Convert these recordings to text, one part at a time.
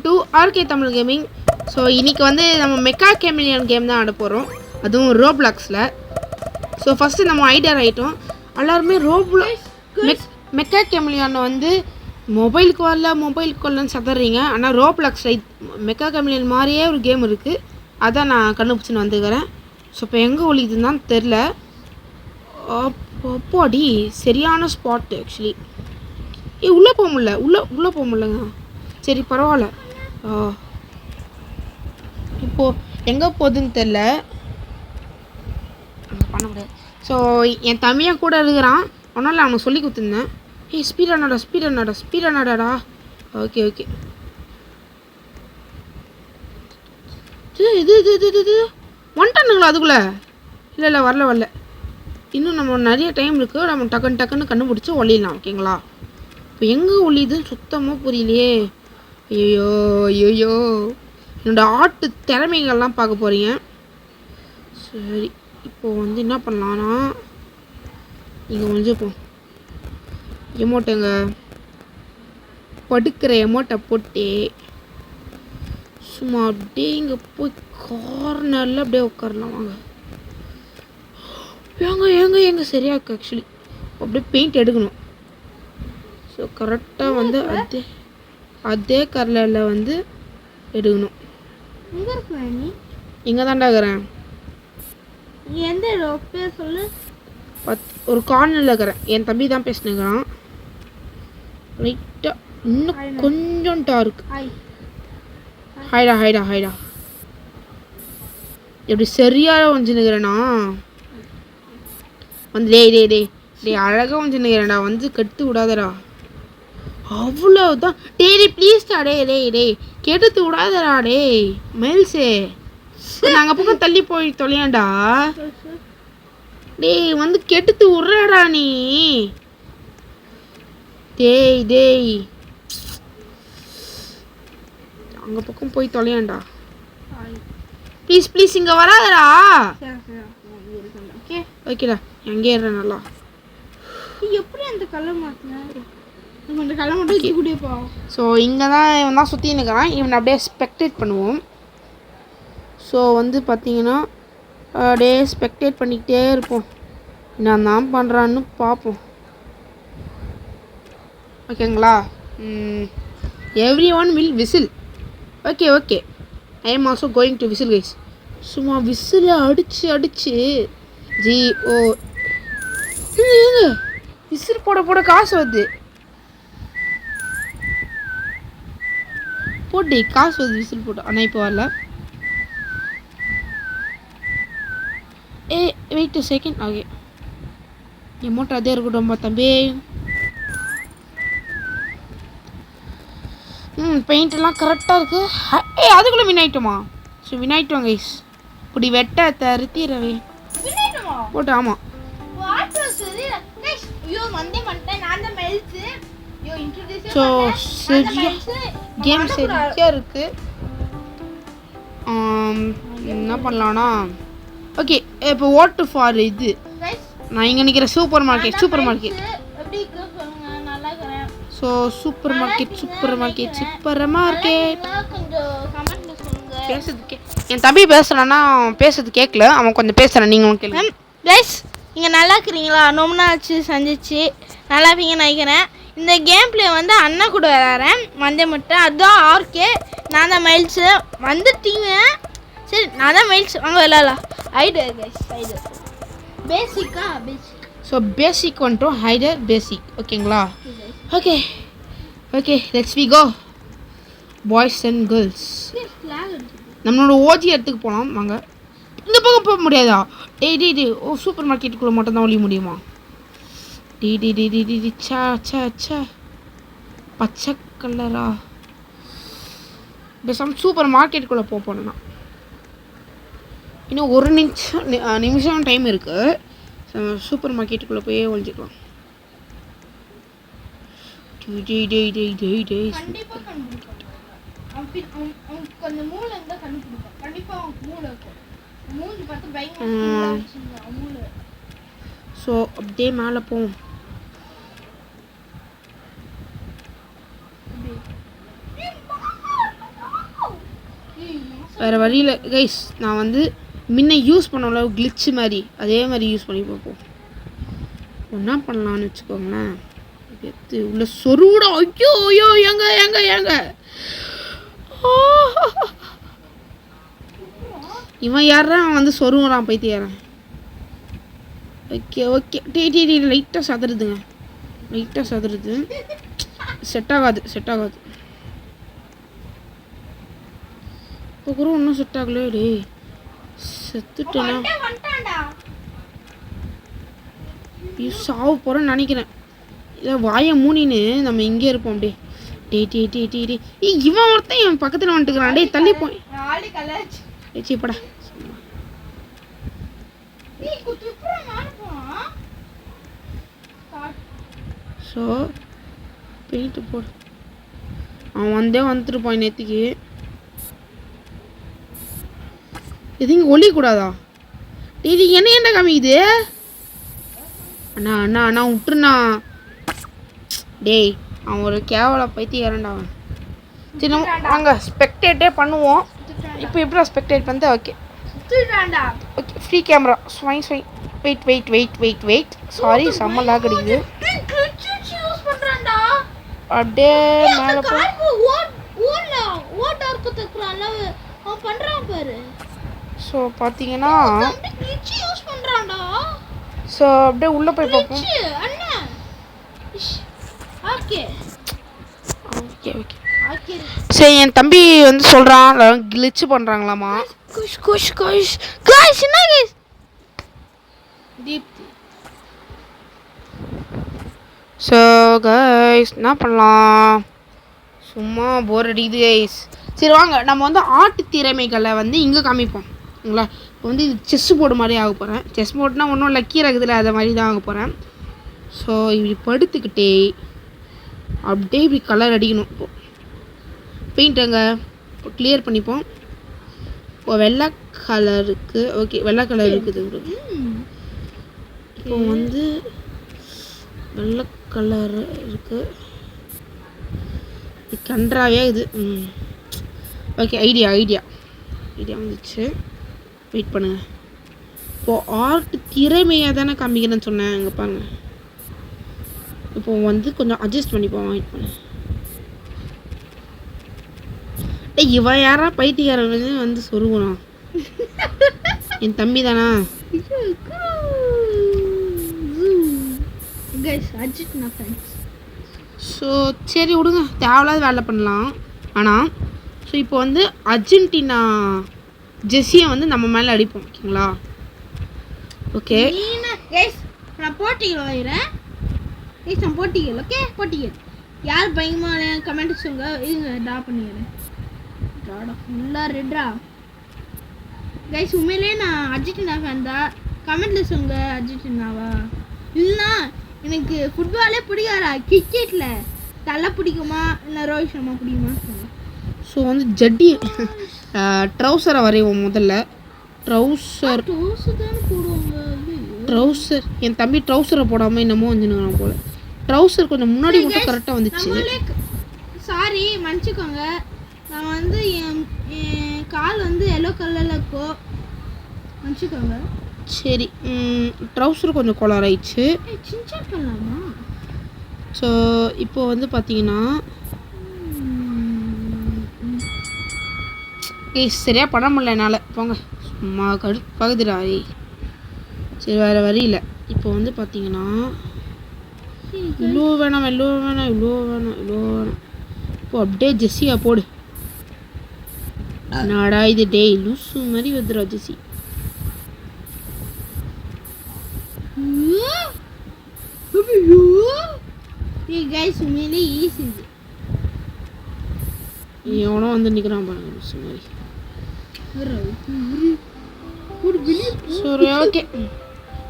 To RK Tamil gaming. So இன்றைக்கி வந்து நம்ம மெக்கா கேமிலியன் கேம் தான் ஆட போகிறோம், அதுவும் ரோப்ளாக்ஸில். ஸோ ஃபஸ்ட்டு நம்ம ஐடியா ஆகிட்டோம். எல்லாருமே மெக்கா கேமிலியன் வந்து மொபைலுக்கு வரலன்னு சதறீங்க. ஆனால் ரோப்ளாக்ஸில் மெக்கா கேமிலியன் மாதிரியே ஒரு கேம் இருக்குது, அதான் நான் கண்டுபிடிச்சின்னு வந்துக்கிறேன். ஸோ இப்போ எங்கே ஒழிக்குதுன்னு தான் தெரில. அப்பாடி சரியான ஸ்பாட்டு ஆக்சுவலி. உள்ளே போக முடியல, உள்ளே போக முடியலங்க. சரி பரவாயில்ல. இப்போது எங்கே போகுதுன்னு தெரில, பண்ண முடியாது. ஸோ என் தம்பியாக கூட இருக்கிறான், அதனால் அவனுக்கு சொல்லி கொடுத்துருந்தேன். ஸ்பீடாக நடடா. ஓகே இது வந்துட்டானுங்களா அதுக்குள்ளே? இல்லை வரல. இன்னும் நம்ம நிறைய டைம் இருக்குது, நம்ம டக்குன்னு கண்டுபிடிச்சி ஒழிடலாம். ஓகேங்களா? இப்போ எங்கே ஒழியுதுன்னு சுத்தமாக புரியலையே. ஐயோ என்னோடய ஆட்டு திறமைகள்லாம் பார்க்க போகிறீங்க. சரி இப்போது வந்து என்ன பண்ணலான்னா, இங்கே ஒழிஞ்சுப்போம். எமோட்டங்க படுக்கிற எமோட்டை போட்டு சும்மா அப்படியே இங்கே போய் கார்னரில் அப்படியே உட்காரலாம். வாங்க ஏங்க சரியா இருக்கு ஆக்சுவலி. அப்படியே பெயிண்ட் எடுக்கணும். ஸோ கரெக்டாக வந்து அதே கலரில் வந்து எடுக்கணும். இங்கே தான்டா இருக்கிறேன். எந்த பேர் சொல்லு? ஒரு கார்னரில் இருக்கிறேன். என் தம்பி தான் பேசினுக்கிறான். ரைட்டாக இன்னும் கொஞ்சம் டார்க். ஹைடா எப்படி சரியாக வந்துன்னுக்கிறேண்ணா. வந்து டே அழகாக வந்துன்னுக்கிறேன்டா, வந்து கெடுத்து விடாதடா. அவ்வளோதான். டேய் ப்ளீஸ்டா. டே கெடுத்து விடாதடா. மைல்ஸே நாங்கள் பக்கம் தள்ளி போய் தொலையாண்டா. டேய் வந்து கெடுத்து விட்றடா நீ. டேய் அங்கே பக்கம் போய் தொலையாண்டா. ப்ளீஸ் இங்கே வராதடா. ஓகேடா எங்கே ஏறேன் நல்லா. எப்படி அந்த கலர் மாற்றினேன்? அந்த கலர் மட்டும் வச்சு கூடியப்பா. ஸோ இங்கே தான் இவன் தான் சுற்றி நிற்கிறான். இவனை அப்படியே ஸ்பெக்டேட் பண்ணுவோம். ஸோ வந்து பார்த்தீங்கன்னா அப்படியே ஸ்பெக்டேட் பண்ணிக்கிட்டே இருப்போம். நான் தான் பண்ணுறான்னு பார்ப்போம். ஓகேங்களா? Every one will whistle. Okay I am also going to whistle guys. சும்மா விசில் அடிச்சு ஜிஓ விசில் போட காசு வருது. போட்டு காசு வருது விசில் போட்டு. ஆனால் இப்போ வரல. Wait second. ஓகே எமௌண்ட் அதே இருக்கட்டும் தம்பி. பெயிண்டெல்லாம் கரெக்டாக இருக்குது. அதுக்குள்ளே வினாயிட்டோமா? So வினாயிட்டோம் guys. இப்படி வெட்ட தருத்திரவே போட்டு. ஆமாம் ஸோ சரியா கேம் சரியாக இருக்குது. என்ன பண்ணலான்னா, ஓகே இப்போ ஓட்டு ஃபார் இது நான் இங்கே நிற்கிற super market. So super market பேசுறதுக்கே என் தம்பி பேசுகிறான்னா பேசுறது கேட்கல. அவன் கொஞ்சம் பேசுகிறான், நீங்களும் கேளுங்க. கைஸ் இங்கே நல்லா இருக்கிறீங்களா? ரொம்ப நாள் ஆச்சு சந்திச்சு. நல்லா இருப்பீங்கன்னு நினைக்கிறேன். இந்த கேம் பிளே வந்து அண்ணா கூட விளாட்றேன். முட்டை அதுதான் ஆர்கே. நான் தான் மைல்ஸு. வந்துட்டீங்க. சரி நான் தான் மைல்ஸ். வாங்க விளாட்லாம். ஹைடர் கைஸ் பேசிக். ஸோ பேசிக் வந்துட்டோம். Hider basic. ஓகேங்களா? Okay let's we go boys and girls. நம்மளோட ஓஜி இடத்துக்கு போகலாம். வாங்க. இந்த பக்கம் போக முடியாதா? டேய் சூப்பர் மார்க்கெட்டுக்குள்ளே மட்டும் தான் ஒழிய முடியுமா? சா பச்சை கலரா? பேசாமல் சூப்பர் மார்க்கெட்டுக்குள்ளே போனேன்னா இன்னும் ஒரு நிமிஷம் டைம் இருக்குது. சூப்பர் மார்க்கெட்டுக்குள்ளே போய் ஒழிஞ்சிக்கலாம். ஸோ அப்படியே மேலே போவோம். வேறு வழியில் கைஸ் நான் வந்து முன்ன யூஸ் பண்ணல கிளிச்சு மாதிரி அதே மாதிரி யூஸ் பண்ணி பார்ப்போம். என்ன பண்ணலான்னு வச்சுக்கோங்களேன். எடுத்து உள்ள சொருவிட. ஐயோ ஐயோ ஏங்க ஏங்க ஏங்க இவன் யாரா வந்து சொருவான் பைத்தியாரன். ஓகே ஓகே டீ லைட்டாக சதுருதுங்க. லைட்டாக சதுருது. செட் ஆகாது இப்போ கூட ஒன்றும் செட் ஆகலையே டே. செத்துட்டேனா சாவு போகிறேன்னு நினைக்கிறேன். இதை வாயை மூணின்னு நம்ம இங்கே இருப்போம் அப்படியே. டே இவன் ஒருத்தன் என் பக்கத்தில் வந்துட்டுக்கிறான். டே தள்ளி போய் ஏச்சிப்படா. ஸோ பெயிண்ட்டு போடு. அவன் வந்துட்டுருப்பான் நேற்றுக்கு. இது இங்கே ஒழிக்கூடாதா? இது என்ன காமிக்குது? அண்ணா விட்டுருண்ணா. டேய் அவன் ஒரு கேவல பைத்தியாரண்டா அவன். சரி நம்ம வாங்க ஸ்பெக்டேட்டே பண்ணுவோம். இப்போ எப்படி ஸ்பெக்டேட் பண்ணிட்டு ஓகே ஓகே ஃப்ரீ கேமரா ஸ்வைன் வெயிட் சாரி செம்ம லாக் அடிக்குது. அப்படியே மேலே போய் ஸோ பார்த்தீங்கன்னா ஸோ அப்படியே உள்ளே போய் பார்ப்போம். ஓகே சரி என் தம்பி வந்து சொல்கிறான் கிளிச்சு பண்ணுறாங்களாமா. ஸோ கைஸ் என்ன பண்ணலாம்? சும்மா போர் அடிக்குது கைஸ். சரி வாங்க நம்ம வந்து ஆட்டு திறமைகளை வந்து இங்கே காமிப்போம். ஓகேங்களா? இப்போ வந்து இது செஸ் போர்டு மாதிரி ஆக போகிறேன். செஸ் போர்டுனா ஒன்றும் லக்கி இருக்குதுல்ல அதை மாதிரி தான் ஆக போகிறேன். ஸோ இப்படி படுத்துக்கிட்டே அப்படியே இப்படி கலர் அடிக்கணும். இப்போ பெயிண்ட்டுங்க இப்போ கிளியர் பண்ணிப்போம். இப்போ வெள்ளை கலருக்கு ஓகே வெள்ளை கலர் இருக்குது. இப்போ வந்து வெள்ளை கலர் இருக்குது. இது கன்றாவே இது. ஓகே ஐடியா வந்துச்சு. வெயிட் பண்ணுங்க. இப்போது ஆர்ட் திறமையாக தானே காமிக்கிறேன்னு சொன்னேன். இங்கே பாருங்க. இப்போ வந்து கொஞ்சம் அட்ஜஸ்ட் பண்ணிப்போம். வெயிட் பண்ணு. டேய் இவன் யாரா பைத்தியக்காரன் வந்து சொருகணும். என் தம்பி தானா? ஸோ சரி விடுங்க தேவையில்லாத வேலை பண்ணலாம். ஆனால் ஸோ இப்போ வந்து அர்ஜென்டினா ஜெஸ்ஸியை வந்து நம்ம மேலே அடிப்போம். ஓகேங்களா? ஓகே நான் போட்டிகள் வைக்கிறேன். நான் போட்டிகள் ஓகே போட்டிகள் யார் பயங்கரமான கமெண்ட் சொல்லுங்க. இதுங்க ட்ரா பண்ணிக்கிறேன். ட்ராடா ஃபுல்லாக ரெட்ரா கைஸ். உண்மையிலே நான் அர்ஜென்டினா ஃபேன் தான். கமெண்ட்டில் சொல்லுங்க அர்ஜென்டினாவா இல்லைனா எனக்கு ஃபுட்பாலே பிடிக்காதா. கிரிக்கெட்டில் தலை பிடிக்குமா இல்லை ரோஹித் சர்மா பிடிக்குமா சொல்லுங்க. ஸோ வந்து ஜட்டி ட்ரௌசரை வரைவோம். முதல்ல ட்ரௌசர் தானே போடுவாங்க. ட்ரௌசர் என் தம்பி ட்ரௌசரை போடாமல் என்னமோ வந்துனுங்கிறான் போல். ட்ரௌசர் கொஞ்சம் முன்னாடி மட்டும் கரெக்டாக வந்துச்சு. சாரி மன்னிச்சுக்கோங்க. நான் வந்து என் கால் வந்து எல்லோ கலரில் இருக்கோ மன்னிச்சுக்கோங்க. சரி ட்ரௌசர் கொஞ்சம் கோளாறு ஆயிடுச்சு. சின்சாட் பண்ணலாமா? ஸோ இப்போ வந்து பார்த்தீங்கன்னா சரியாக பண்ண முடியல என்னால். போங்க சும்மா பகுதிரா. சரி வேறு வழி இல்லை. இப்போ வந்து பார்த்தீங்கன்னா இவ்வளோ வேணாம். இப்போ அப்படியே ஜெஸ்ஸியா போடு. நாடா இது டே லூசு மாதிரி வந்துடும் ஜெஸ்ஸி. எவனோ வந்து நிற்கிறான் பாருங்க லூசு மாதிரி. சரி ஓகே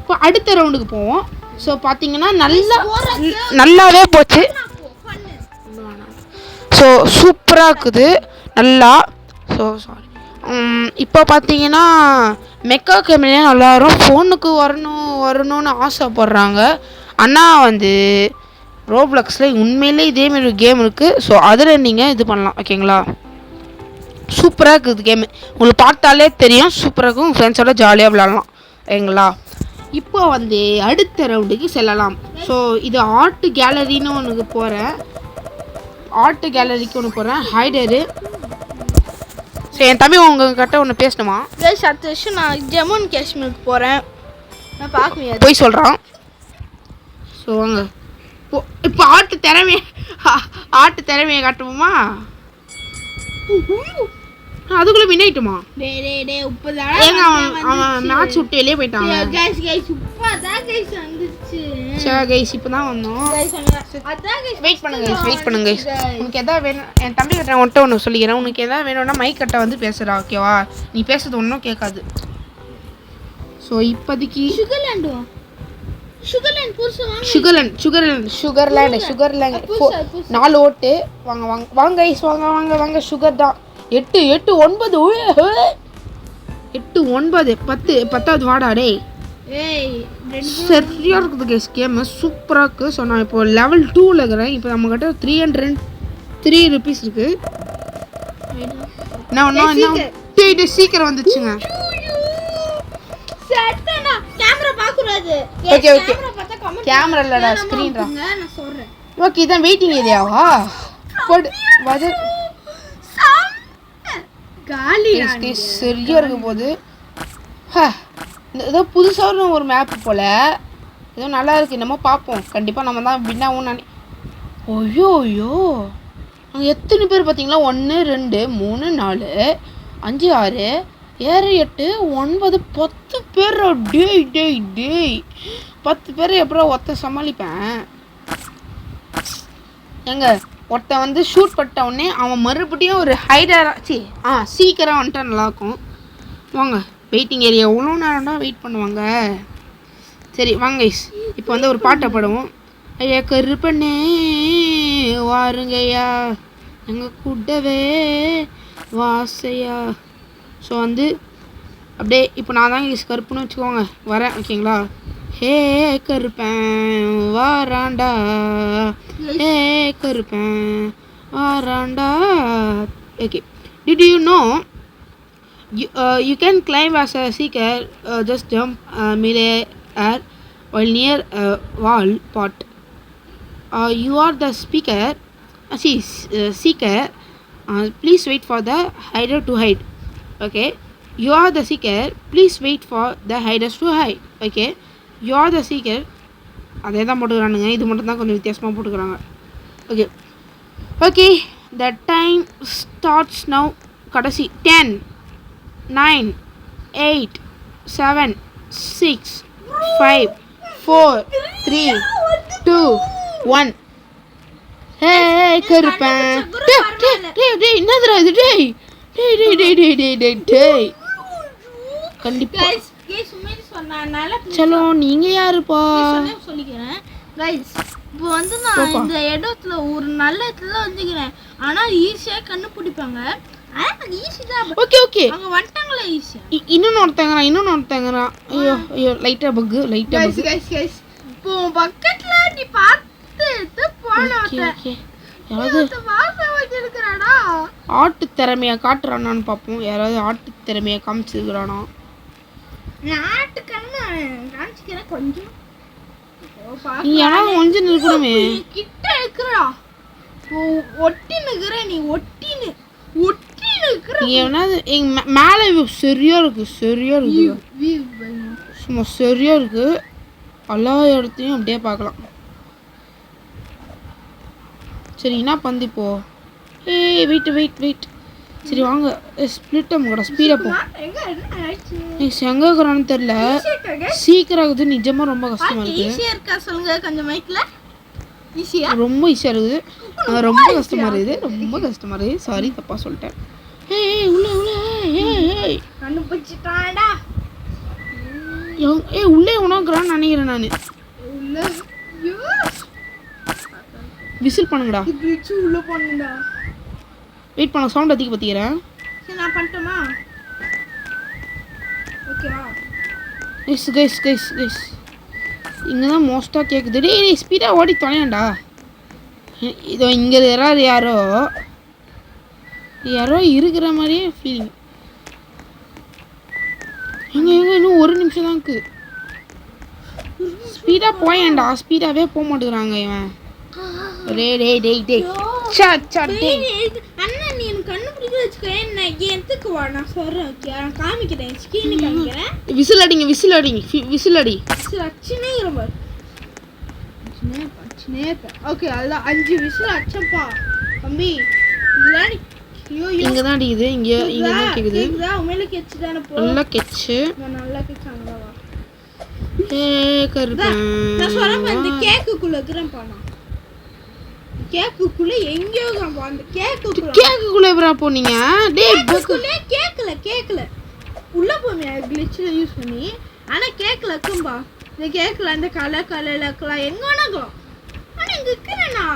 இப்போ அடுத்த ரவுண்டுக்கு போவோம். ஸோ பார்த்தீங்கன்னா நல்லாவே போச்சு. ஸோ சூப்பராக இருக்குது நல்லா. ஸோ சாரி இப்போ பார்த்தீங்கன்னா மெக்கா கேமரா எல்லாரும் ஃபோனுக்கு வரணும்னு ஆசைப்படுறாங்க. ஆனால் வந்து ரோப்ளக்ஸில் உண்மையிலே இதேமாரி ஒரு கேம் இருக்குது. ஸோ அதில் நீங்கள் இது பண்ணலாம். ஓகேங்களா? சூப்பராக இருக்குது கேமு. உங்களுக்கு பார்த்தாலே தெரியும் சூப்பராக இருக்கும். உங்கள் ஃப்ரெண்ட்ஸோட ஜாலியாக விளாட்லாம் சரிங்களா. இப்போ வந்து அடுத்த ரவுண்டுக்கு செல்லலாம். ஸோ இது ஆர்ட் கேலரின்னு ஒன்றுக்கு போகிறேன். ஆர்ட் கேலரிக்கு ஒன்று போகிறேன். ஹைடரு. சரி என் தம்பி உங்ககிட்ட ஒன்று பேசணுமா? அடுத்த வருஷம் நான் ஜம்மு அண்ட் காஷ்மீருக்கு போகிறேன். நான் பார்க்க முடியாது. போய் சொல்கிறான். ஸோ வாங்க இப்போ ஆட்டு திறமையை காட்டுவோமா? அதுக்குள்ளே வின்னாயிட்டுமா? ஏங்க அவன் மேட்ச் விட்டு வெளியே போயிட்டாங்க. சரி கைஸ் இப்போ தான் வந்தோம். வெயிட் பண்ணுங்க கைஸ். உனக்கு எதாவது வேணும் என் தம்பி கிட்ட ஒன்று சொல்லிக்கிறேன். உனக்கு எதாவது வேணும்னா மைக் கிட்ட வந்து பேசுகிறா ஓகேவா? நீ பேசுறது ஒன்றும் கேட்காது. ஸோ இப்போதைக்கு சுகர்லேண்ட் 4 ஓட்டு. வாங்க கைஸ் வாங்க. சுகர் தான் 8 9 8 9 10 10வது வாடா டேய். சரியாக இருக்குது கைஸ் கேமு சூப்பராக இருக்குது. ஸோ நான் இப்போ லெவல் 2ல் இருக்கிறேன். இப்போ நம்மக்கிட்ட 303 rupees இருக்குது. என்ன சீக்கிரம் வந்துச்சுங்க. ஓகே கேமரா இல்லடா ஸ்க்ரீன்டா. ஓகே இதான் வெயிட்டிங் ஏரியாவா? சரியா இருக்கும் போது ஏதோ புதுசாக ஒரு மேப் போல் ஏதோ நல்லா இருக்குது. நம்ம பார்ப்போம். கண்டிப்பாக நம்ம தான் வின்னாவும் ஐயோ அங்கே எத்தனை பேர் பார்த்தீங்களா? 1 2 3 4 5 6 7 8 9 10 பேர். டேய் 10 பேர் எப்படா ஒருத்த சமாளிப்பேன்? எங்க ஒருத்தன் வந்து ஷூட் பட்ட உடனே அவன் மறுபடியும் ஒரு ஹைடராச்சு சீக்கிரம் வந்துட்டா நல்லாயிருக்கும். வாங்க வெயிட்டிங் ஏரியா எவ்வளோ நேரம் தான் வெயிட் பண்ணுவாங்க. சரி வாங்க கைஸ் இப்போ வந்து ஒரு பாட்டை பாடுவோம். ஐயா கருப்பண்ணே வாருங்கய்யா எங்கள் கூடவே வாசையா. ஸோ வந்து அப்படியே இப்போ நான் தான் கைஸ் கருப்புன்னு வச்சுக்கோங்க வரேன் ஓகேங்களா. ஹே கருப்பேன் வாராண்டா ஹே கருப்பேன் வாராண்டா. Okay did you know you can climb as a seeker, just jump mid-air while near a wall pot. You are the seeker. Please wait for the hider to hide. Okay. You are the seeker. Please wait for the hiders to hide. Okay. You are the seeker. அதே தான் போட்டுக்கிறானுங்க. இது மட்டும் தான் கொஞ்சம் வித்தியாசமாக போட்டுக்கிறாங்க. Okay the time starts now. கடைசி 10 9 8 7 6 5 4 3 2 1. ஹே கருப்பேன். டேய் என்னதுடா இது? டேய் கண்டிப்பா சலோ நீங்க யாருப்பா சொல்லிக்கிறேன் கைஸ். இப்போ வந்து நான் இந்த இடத்துல ஒரு நல்ல இடத்துல வந்துக்கிறேன். ஆனால் ஈஸியாக கண்டுபிடிப்பாங்க. ஓகே அவங்க வந்துட்டாங்களா ஈஸியா? இன்னொன்னு ஒருத்தங்கறான். ஐயோ லைட்டா பக். கைஸ் இப்போ பக்கெட்ல நீ பார்த்து போனோம். யாராவது வாசை வச்சிருக்கறாடா. ஆட்டு திறமையை காட்டுறானான்னு பார்ப்போம். யாராவது ஆட்டு திறமையை காமிச்சிருக்கிறானா? நான் ஆட்டு கண்ணு காமிச்சிக்கிறேன் கொஞ்சம். நீ யாராவது கொஞ்சம் நிற்கணுமே. கிட்ட இருக்கிறா ஒட்டி நிற்கிற நீ ஒட்டின்னு மேலே சரியா இருக்கு சும்மா சரியா இருக்கு. எல்லா இடத்தையும் அப்படியே பார்க்கலாம். சரி என்ன பண்ணி போ. வெயிட் சரி வாங்க ஸ்பிளிட் கூட ஸ்பீடாக போ. எங்கே இருக்கிறான்னு தெரியல. சீக்கிரம் ஆகுது நிஜமாக ரொம்ப கஷ்டமாக இருக்குது. சொல்லுங்க கொஞ்சம் மைக்கில் ரொம்ப ஈஸியாக இருக்குது. ரொம்ப கஷ்டமாக இருக்குது. சாரி தப்பாக சொல்லிட்டேன். உள்ளே உணவுக்குறான்னு நினைக்கிறேன் நான். விசில் பண்ணுங்கடா. வெயிட் பண்ண சவுண்ட் அதிக பற்றிக்கிறேன். கைஸ் இங்கே தான் மோஸ்ட்டாக கேட்குது. டேய் ஸ்பீடாக ஓடி தொலையாண்டா. இதோ இங்கே யாரோ யாரோ இருக்கிற மாதிரியே ஃபீலிங். எங்க இன்னும் 1 நிமிஷம் தான் இருக்கு. ஸ்பீடா போயேன்டா. ஸ்பீடாவே போக மாட்டேங்கிறாங்க இவன். டேய் அண்ணா நீ எனக்கு கண்டுபிடிக்க வச்சுக்கேன். நான் எதுக்கு வா நான் சொல்றேன். ஓகே நான் காமிக்கிறேன். ஸ்கிரீன் காமிக்கிறேன். விசில் அடிங்க. விசில் அடி. அச்சனே ரொம்ப அச்சனே. ஓகே அதான் 5 விசில் அச்சப்பா தம்பி. இதுதான் இங்க தான் அடிக்குது. இங்க தான் கேக்குது. இதுதான் உண்மையில கெச்சு தானே போ. நல்லா கெச்சு. நல்லா கெச்சாங்களா வா. கருப்பா. நான் சொல்றேன் இந்த கேக்குக்குள்ள இருக்கறேன் பானா. கேக்குக்குள்ள எங்கயோ காம்பா. அந்த கேக்குக்குள்ள எப்பரா போனீங்க? டேய் கேக்கல உள்ள போமே கிளிட்ச்ல யூஸ் பண்ணி. ஆனா கேக்கல இருக்கும்பா. இந்த கேக்கல அந்த கலர்ல எங்க வேணாங்களோ. ஆனா இங்க இருக்கறேனா.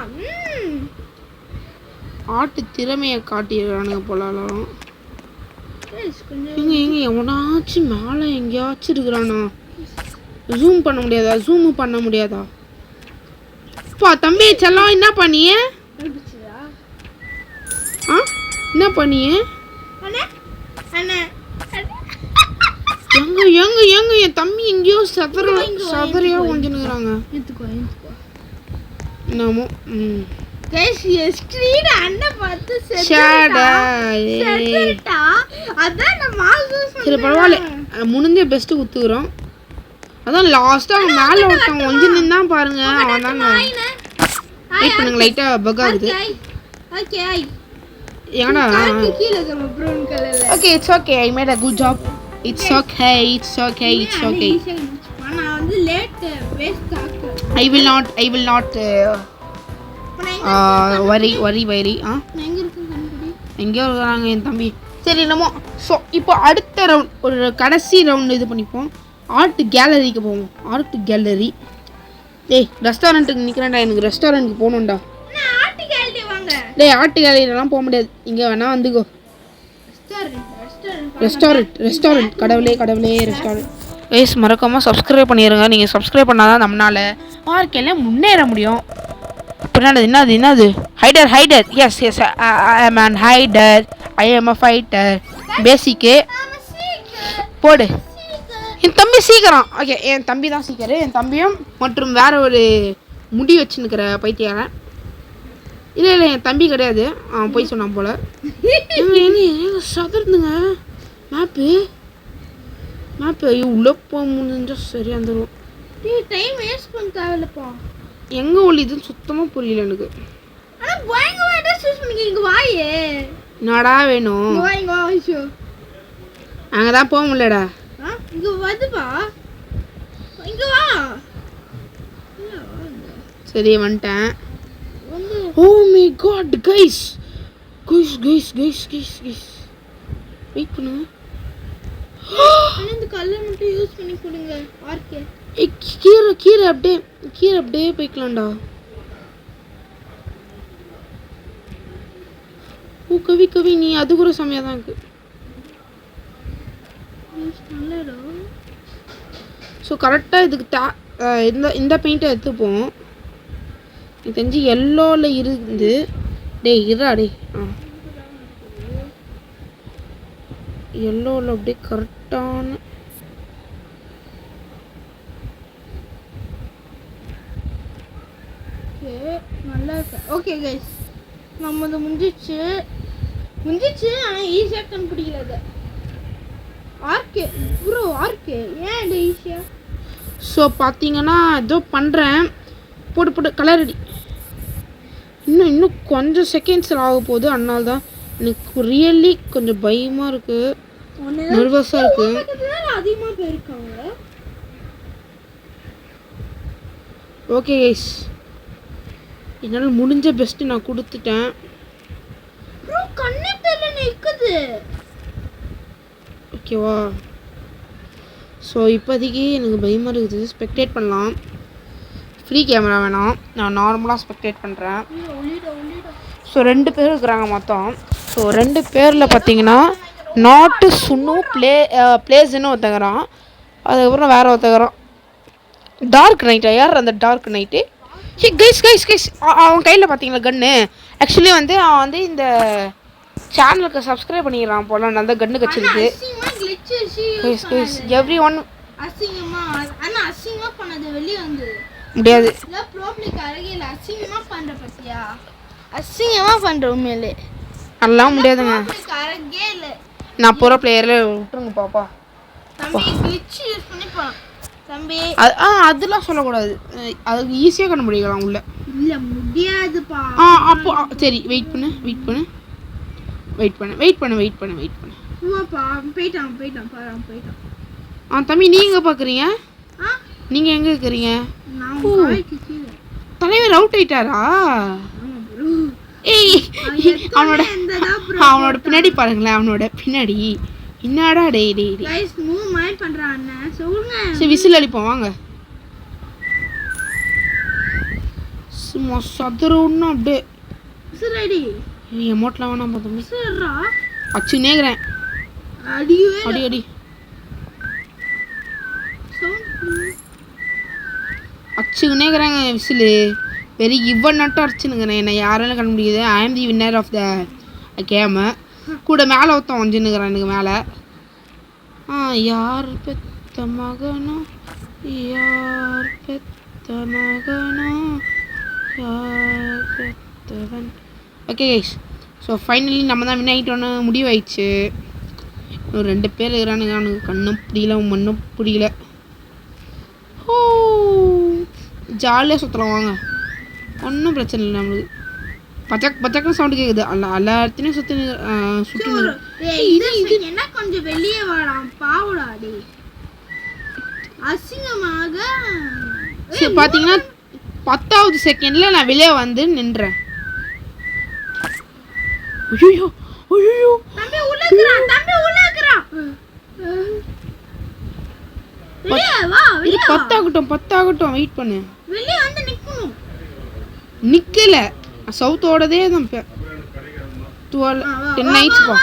ஆட்டு திறமையை காட்டிடுறானுங்க போலாம். எங்க எவனாச்சும் மேலே எங்கேயாச்சும் இருக்கிறானா? ஜூம் பண்ண முடியாதா? பா தம்பி செல்லம் என்ன பண்ணிய? என்ன பண்ணிய? எங்க என் தம்பி எங்கேயோ சதறியா கொஞ்சினுக்குறாங்க. என்னமோ பரவாயில்ல முடிஞ்ச பெஸ்ட் குத்துக்கிறோம். அதான் லாஸ்டா அவன் மேல ஒருத்தவங்க கொஞ்ச நின்னுதான் பாருங்க. அவன் தாங்க வெயிட் பண்ணுங்க. லைட்டா பக் ஆகுது. ஏன்னா okay it's okay. I made a good job. It's okay. நான் வந்து லேட் வேஸ்ட் ஆக்குறேன். I will not worry. எங்கேயோ இருக்கிறாங்க என் தம்பி. சரி என்னமோ. ஸோ இப்போ அடுத்த ரவுண்ட் ஒரு கடைசி ரவுண்ட் இது பண்ணிப்போம். ஆர்ட் கேலரிக்கு போவோம். Art gallery. டேய் ரெஸ்டாரண்ட்டுக்கு நிற்கிறேன்டா. எனக்கு ரெஸ்டாரண்ட்டுக்கு போகணும்டா. டேய் ஆர்ட் கேலரிலாம் போக முடியாது. இங்கே வேணா வந்துக்கோ. ரெஸ்டாரண்ட் கடவுளே ரெஸ்டாரண்ட். கைஸ் மறக்காமல் சப்ஸ்கிரைப் பண்ணிடுங்க. நீங்கள் சப்ஸ்கிரைப் பண்ணாதான் நம்மளால் வாழ்க்கையில் முன்னேற முடியும். என்னது hider. Yes I am an hider. I am a fighter. பேசிக்கு போடு. என் தம்பி சீக்கிரம். ஓகே என் தம்பி தான் சீக்கிரம். என் தம்பியும் மற்றும் வேற ஒரு முடி வச்சுன்னுக்கிற பைத்தியாரன். இல்லை என் தம்பி கிடையாது. அவன் போய் சொன்னான் போல. எங்க சதுர்ந்துங்க மேப்பு உள்ள போக முடிஞ்சா சரியா வந்துடும். டைம் வேஸ்ட் பண்ண தேவையில்லப்பா. எங்கே ஒளிதுன்னு சுத்தமாக புரியல எனக்கு. என்னடா வேணும்? அங்கே தான் போக முடியலடா. சரி வந்துட்டேன். Oh my god guys wait பண்ணுங்க. இந்த கலர் மட்டும் யூஸ் பண்ணி கொடுங்க. ஆர்கே கீரை அப்படியே போய்க்கலாம்டா. ஓ கவி நீ அது கூட செம்மையாக தான் இருக்கு. ஸோ கரெக்டாக இதுக்கு இந்த பெயிண்ட்டை எடுத்துப்போம். இது தெரிஞ்சு எல்லோவில் இருந்து இருடா எல்லோவில் அப்படியே கரெக்டான நல்லா இருக்கு. ஓகே கைஸ் நம்மது முடிஞ்சிச்சு. ஆனால் ஈஸியாக கண்டுபிடிக்கல. அது ஆர்கே ஏன் ஈஸியாக? ஸோ பார்த்தீங்கன்னா ஏதோ பண்ணுறேன். போட்டு கலர் அடி. இன்னும் கொஞ்சம் செகண்ட்ஸில் ஆக போகுது. அதனால தான் எனக்கு ரியலி கொஞ்சம் பயமாக இருக்குது. நர்வஸாக இருக்குது. அதிகமாக போயிருக்காங்க. ஓகே கைஸ் என்னால் முடிஞ்ச பெஸ்ட்டு நான் கொடுத்துட்டேன். ஓகேவா? ஸோ இப்போதைக்கு எனக்கு பயமாக இருக்குது. ஸ்பெக்டேட் பண்ணலாம். ஃப்ரீ கேமரா வேணாம். நான் நார்மலாக ஸ்பெக்டேட் பண்ணுறேன். ஸோ 2 பேர் இருக்கிறாங்க மொத்தம். ஸோ 2 பேரில் பார்த்தீங்கன்னா நாட்டு சுன்னு பிளேஸ்ன்னு ஒருத்தகிறான். அதுக்கப்புறம் வேறு ஒருத்தகிறான் டார்க் நைட்டா. யார் அந்த டார்க் நைட்டு? கைஸ் அவன் கையில் பார்த்தீங்களா கன்று? ஆக்சுவலி வந்து அவன் வந்து இந்த சேனலுக்கு சப்ஸ்கிரைப் பண்ணிக்கிறான் போல நான் தான் கண்ணு கச்சிருக்கு அசிங்கமா glitch guys guys every one அசிங்கமா ஆனா அசிங்கமா பண்ணது வெளிய வந்து முடியாது இல்ல ப்ரோப்ளிக் அழகில அசிங்கமா பண்ற பத்தியா அசிங்கமா பண்ற உண்மையிலே அதெல்லாம் முடியாதுங்க ப்ரோப்ளிக் அழகே இல்ல நான் போகிற பிளேயரில் விட்டுருங்க பாப்பா தம்பி glitch யூஸ் பண்ணி போ தம்பி அதெல்லாம் சொல்லக்கூடாது அதுக்கு ஈஸியாக கண்டுபிடிக்கலாம் உள்ள இல்ல முடியாதுப்பா அப்போ சரி வெயிட் பண்ணு போப்பா போய்ட்டான் பாரு தம்பி நீங்கள் பார்க்குறீங்க ஆ நீங்கள் எங்கே இருக்கிறீங்க நான் காய்க்கு கீழ தலைவர் அவுட் ஆயிட்டாரா ஆமா ப்ரோ ஏய் அவனோட எந்தடா ப்ரோ அவனோட பின்னாடி பாருங்களேன் அவனோட பின்னாடி என்னடா டேய் गाइस மூவ் மைண்ட் பண்றான் அண்ணா சொல்லுங்க சரி விசில் அடிப்போம் வாங்க சும்மா சதுரன்னு அப்படியே சரிடி எமோட்லாம் வேணாம் பார்த்தோம் சரிடா அச்சு நேக்கிறேன் அடியே அடி அச்சு நேக்கிறாங்க விசிலு வெரி இவன் நட்டம் அடிச்சுனுங்கிறேன் என்னை யாராலும் கண்டு முடியுது I am the winner of the game கூட மேலே ஒருத்தன் வந்துன்னுக்குறான் எனக்கு மேலே யார் பெத்த மகனோ யார் பெத்தவன் ஓகே கைஸ் ஸோ ஃபைனலி நம்ம தான் வின் ஆகிட்டோன்னு முடிவாயிடுச்சு இன்னும் 2 பேர் இருக்கிறானுங்க அவனுக்கு கண்ணும் பிடிக்கல மண்ணும் பிடிக்கல ஓ ஜாலியாக சுற்றலாம் வாங்க ஒன்றும் பிரச்சனை இல்லை நம்மளுக்கு பச்சக்கு சவுண்டு கேட்குது எல்லாத்தையும் சுற்றி என்ன கொஞ்சம் வெளியே வாடாம் பாவுடா டேய் அசிங்கமாக சரி பார்த்தீங்கன்னா 10வது செகண்டில் நான் வெளியே வந்து நின்றேன் ஐயோ தம்பி உள்ளக்கறான் வெளியே வா வெளியே 10 வெயிட் பண்ணு வெளியே வந்து நிக்கணும் நிக்கல சவுத்தோடதே தான் 10 ஆயிடுச்சுப்பா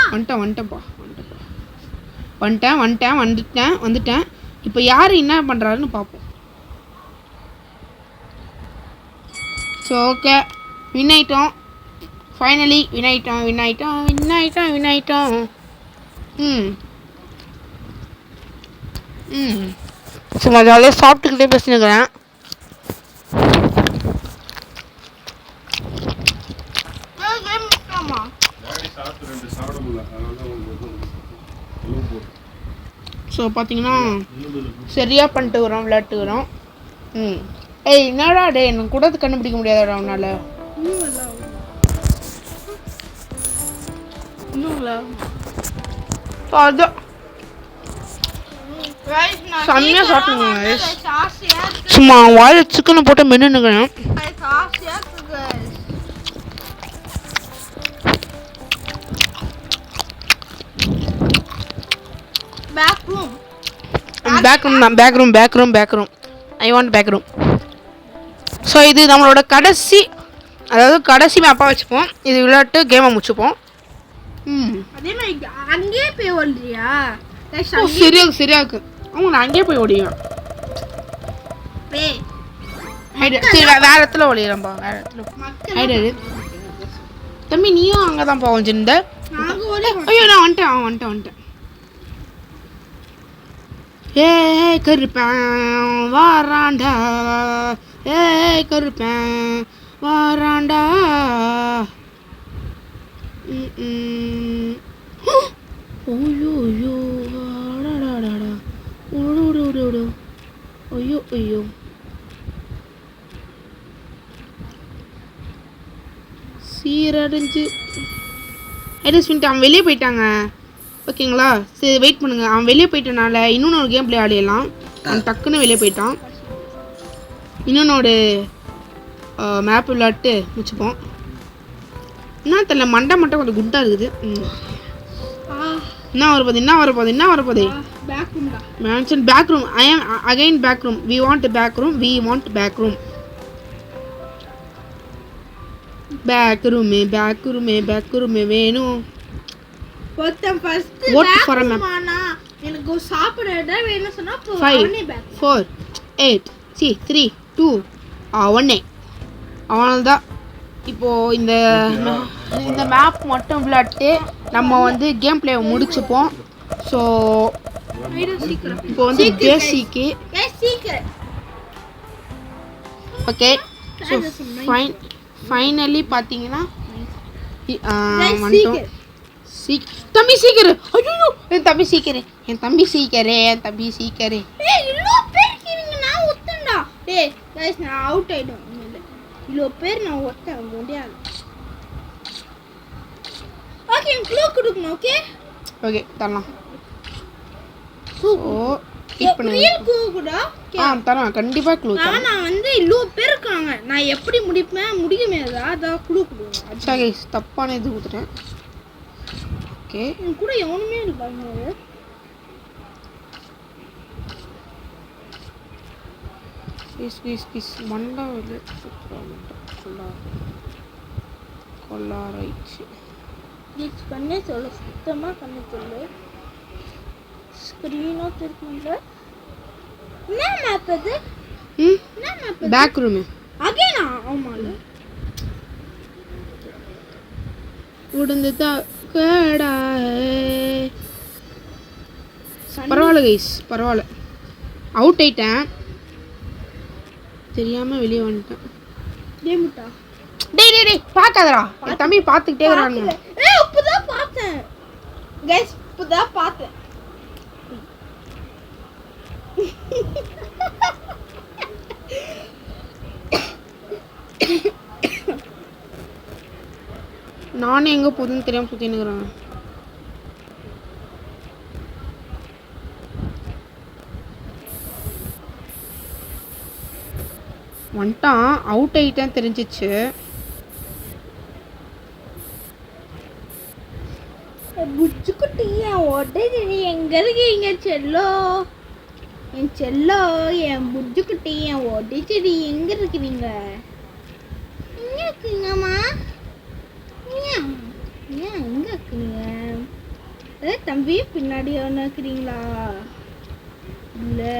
வந்துட்டேன் இப்போ யார் என்ன பண்ணுறாருன்னு பார்ப்போம் ஸோ ஓகே வின் ஆயிட்டோம் ஃபைனலி வின் ஆயிட்டோம் சும்மா ஜாலியாக சாப்பிட்டுக்கிட்டே பேசினுக்கிறேன் ஸோ பார்த்தீங்கன்னா சரியாக பண்ணிட்டு வரோம் விளையாட்டுக்கிறோம் ஏய் என்னடா டே எனக்கு கூட கண்டுபிடிக்க முடியாதடா அவனால் அதான் செம்மையாக சாப்பிடுங்க சும்மா வாயில் சிக்கனை போட்டு மென்னுக்கிறேன் back room I want back room so இது நம்மளோட கடைசி மேப்பாக வச்சுப்போம் இது விளையாட்டு கேமை முடிச்சுப்போம் அதே மாதிரி அங்கேயே போய் ஓடுறியா சரியாக்கு நான் அங்கேயே போய் ஓடிடுவேன் சரி வேற இடத்துல ஓடிடுறேன்ப்பா வேற இடத்துல தம்பி நீயும் அங்கே தான் போவோம் சின்ன ஐயோ நான் வந்துட்டேன் ஏய் கருப்பேன் வாராண்டா வாராண்டா ஐயோ ஐயோ சீரடைஞ்சு அவன் வெளியே போயிட்டாங்க ஓகேங்களா சரி வெயிட் பண்ணுங்கள் அவன் வெளியே போயிட்டனால இன்னொன்று ஒரு கேம் பிளே ஆடிடலாம் அவன் டக்குன்னு வெளியே போயிட்டான் இன்னொன்னோட மேப் விளையாட்டு முடிச்சுப்போம் என்ன தெரியல மண்டை மட்டும் கொஞ்சம் குட்டாக இருக்குது என்ன வரப்போகுது mansion back room I am again back room we want back room back ரூமே வேணும் எனக்கு சாப்பிட வேணும் சொன்னா 5 4 8 3 2 1 அவனால்தான் இப்போ இந்த இந்த மேப் மட்டும் விளையாட்டு நம்ம வந்து கேம் பிளேவை முடிச்சுப்போம். ஸோ இப்போ வந்து பேசிக்கு ஓகே. ஸோ ஃபைனலி பார்த்தீங்கன்னா வந்துட்டோம். தம்பி சீக்கிரம். ஐயோ என் தம்பி சீக்கிரம், என் தம்பி சீக்கிரம், என் தம்பி சீக்கிரம். நான் ஒத்தண்டா. டேய் गाइस நான் அவுட் ஆயிடும். இவ்வளோ பேர் நான் ஒத்த முடியாது. ஓகே க்ளூ கொடுக்கணும். ஓகே ஓகே தரலாம். ஸோ இப்போ ரியல் க்ளூ கூட தரலாம் கண்டிப்பாக க்ளூ தரேன். நான் வந்து இவ்வளோ பேர் இருக்காங்க, நான் எப்படி முடியுமே அதான் க்ளூ கொடுக்கணும். சரி தப்பான இது கொடுத்துட்டேன். ஓகே உன் கூட எவனுமே இருக்காங்க. மண்டா இல்லை கொள்ளாராய்ச்சி கண்ணே சொல்லு, சுத்தமாக கண்ணே சொல்லு. ஸ்க்ரீனோ திருக்கும்ல. என்ன மேப் அது? என்ன மேப்? Back room அகைனா? ஆமால உடந்துதா கேடா. பரவாயில்ல கைஸ் பரவாயில்ல. அவுட் ஆயிட்டேன், தெரியாம வெளியே வந்துட்டேன். டேமுட்டா டேய் டேய் டேய் பார்க்காதடா. என் தம்பி பார்த்துக்கிட்டே இருக்கானுங்க. ஏய் இப்போதான் பார்த்தேன் गाइस, இப்போதான் பார்த்தேன். நானே எங்கே போகுதுன்னு தெரியாமல் சுற்றினுக்குறேன். வந்துட்டான், அவுட் ஆகிட்டேன் தெரிஞ்சிச்சு. புச்சுக்குட்டி என் உடனே எங்கே இருக்கீங்க செல்லோ? என் செல்லோ, என் புச்சுக்குட்டி என் உடச்செடி எங்கே இருக்கிறீங்க? எங்கே இருக்குங்கம்மா? ஏன் எங்கே இருக்குறீங்க? தம்பி பின்னாடி ஒன்று இருக்கிறீங்களா? இல்லை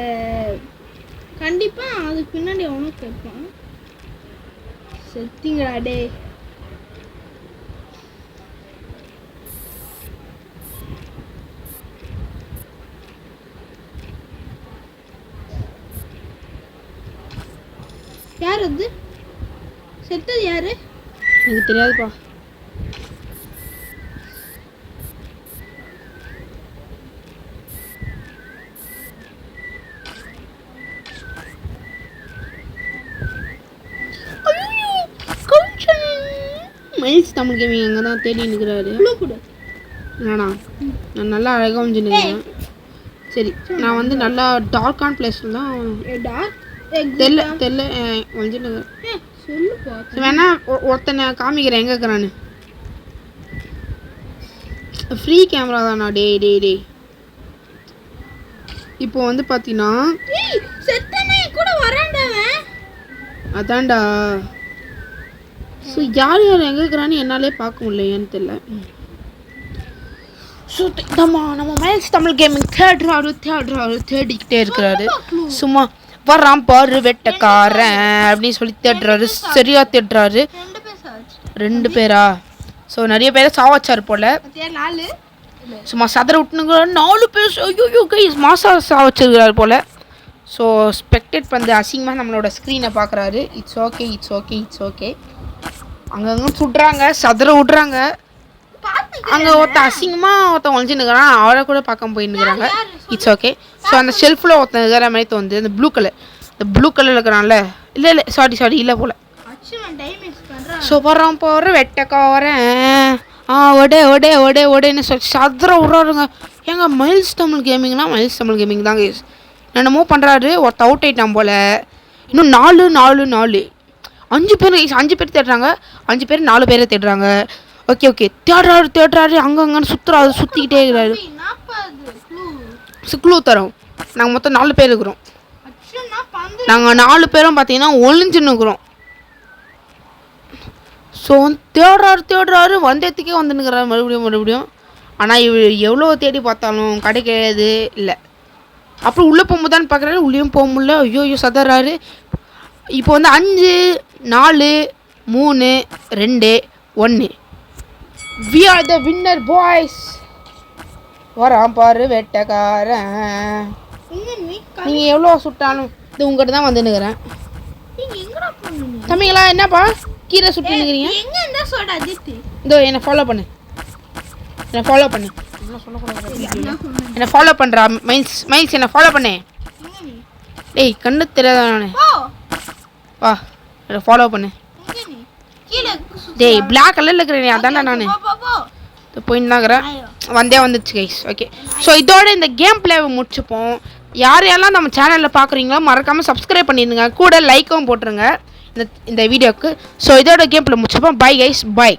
கண்டிப்பாக அதுக்கு பின்னாடி ஒன்றும் கேட்பான். செத்திங்களா டே? யார் அது? செத்தது யாரு? எனக்கு தெரியாதுப்பா. மைல்ஸ் தமிழ் கேமிங் அங்கே தான் தேடி நிற்கிறாரு. நானா நான் நல்லா அழகாக வந்துருக்கேன். சரி நான் வந்து நல்லா டார்க்கான பிளேஸில் தான் தெரியல வந்துருக்கேன். வேணா ஒருத்தனை காமிக்கிறேன் எங்கே இருக்கிறான்னு. ஃப்ரீ கேமரா தானா? டே டே டே இப்போ வந்து பார்த்தீங்கன்னா அதான்டா. ஸோ யார் யார் எங்கே இருக்கிறான்னு என்னாலே பார்க்க முடியல, ஏன்னு தெரியல. ஸோ நம்ம மைல்ஸ் தமிழ் கேமிங் தேடிக்கிட்டே இருக்கிறாரு. சும்மா வரான் பாரு வெட்டக்காரன் அப்படின்னு சொல்லி தேடுறாரு. சரியா தேடுறாரு. 2 பேரா? ஸோ நிறைய பேரை சாவச்சார் போல. சும்மா சதற விட்டுனுங்க 4 பேர். ஐயோ கைஸ் மாசா சாவச்சிருக்கிறாரு போல. ஸோ ஸ்பெக்டேட் பண்ணி அசிங்கமாக நம்மளோட ஸ்க்ரீனை பார்க்குறாரு. It's okay it's okay it's okay. அங்கங்கே சுடுறாங்க, சதற விட்றாங்க. அங்கே ஒருத்தன் அசிங்கமாக ஒருத்தன் ஒழிஞ்சுன்னுக்கிறான், அவரை கூட பார்க்காம போயின்னுக்கிறாங்க. It's okay. ஸோ அந்த ஷெல்ஃபில் ஒருத்தன் இருக்கிற மாதிரி தோணுது. அந்த ப்ளூ கலர் இருக்கிறான்ல. இல்லை சாரி இல்லை போல். ஸோ வரான் போகிற வெட்டக்காரன் ஒடேன்னு சொல்லி சதுர விட்றாருங்க. ஏங்க மைல்ஸ் தமிழ் கேமிங் தாங்க என்னமோ பண்ணுறாரு. ஒருத்த அவுட் ஆகிட்டான் போல். இன்னும் 4 5 பேர் தேடுறாங்க. 5 பேர் 4 பேரை தேடுறாங்க. ஓகே தேடுறாரு அங்கன்னு சுற்றிக்கிட்டே இருக்கிறாரு. க்ளூ தரோம். நாங்கள் மொத்தம் 4 பேர் இருக்கிறோம். நாங்கள் 4 பேரும் பார்த்தீங்கன்னா ஒளிஞ்சுன்னு இருக்கிறோம். ஸோ தேடுறாரு வந்ததுக்கே வந்துன்னுக்கிறாரு மறுபடியும். ஆனால் இவர் எவ்வளோ தேடி பார்த்தாலும் கிடைக்காது இல்லை. அப்புறம் உள்ளே போகும்போதான்னு பார்க்குறாரு, உள்ளேயும் போக முடியல. ஐயோ சதறாரு. இப்போ வந்து 5 4 3 2 1 we are the winner boys. வரான் பாரு வெட்டக்காரன். நீங்கள் எவ்வளோ சுட்டாலும் இது உங்கள்கிட்ட தான் வந்து நிற்கிறேன். தம்பிங்களா என்னப்பா கீரை சுட்டு நிற்கிறீங்க? இதோ என்னை ஃபாலோ பண்ணு. என்னை ஃபாலோ பண்ணு. என்னை ஃபாலோ பண்ணுறா மைல்ஸ். மைல்ஸ் என்னை ஃபாலோ பண்ணு. டேய் கண்ணு தெரியாத நானே. வா என்னை ஃபாலோ பண்ணு. டேய் பிளாக் கலரில் இருக்கிறேன் அதான்டா நான் போயின்னு தாங்கிறேன். வந்துச்சு கைஸ். ஓகே ஸோ இதோட இந்த கேம் பிளேவை முடிச்சுப்போம். யார் யாரெல்லாம் நம்ம சேனலில் பார்க்குறீங்களோ மறக்காமல் சப்ஸ்கிரைப் பண்ணிடுங்க, கூட லைக்கும் போட்டுருங்க இந்த வீடியோவுக்கு. ஸோ இதோட கேம் பிளே முடிச்சுப்போம். Bye guys, by.